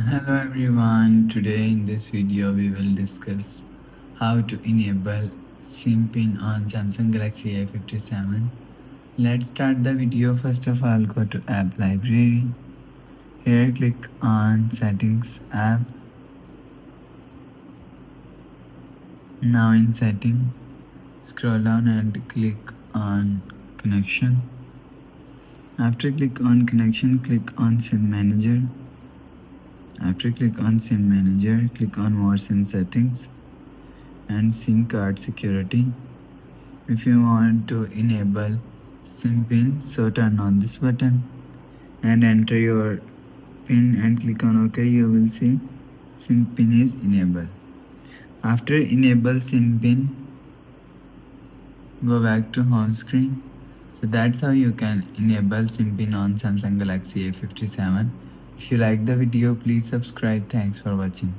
Hello everyone, today in this video we will discuss how to enable SIM pin on Samsung Galaxy A57. Let's start the video. First of all, go to app library. Here click on settings app. Now in setting, scroll down and click on connection. After click on connection, click on SIM manager. After click on SIM manager, click on more SIM settings and SIM card security. If you want to enable SIM pin, so turn on this button and enter your pin and click on OK. You will see SIM pin is enabled. After enable SIM pin, go back to home screen. So that's how you can enable SIM pin on Samsung Galaxy A57. If you like the video, please subscribe. Thanks for watching.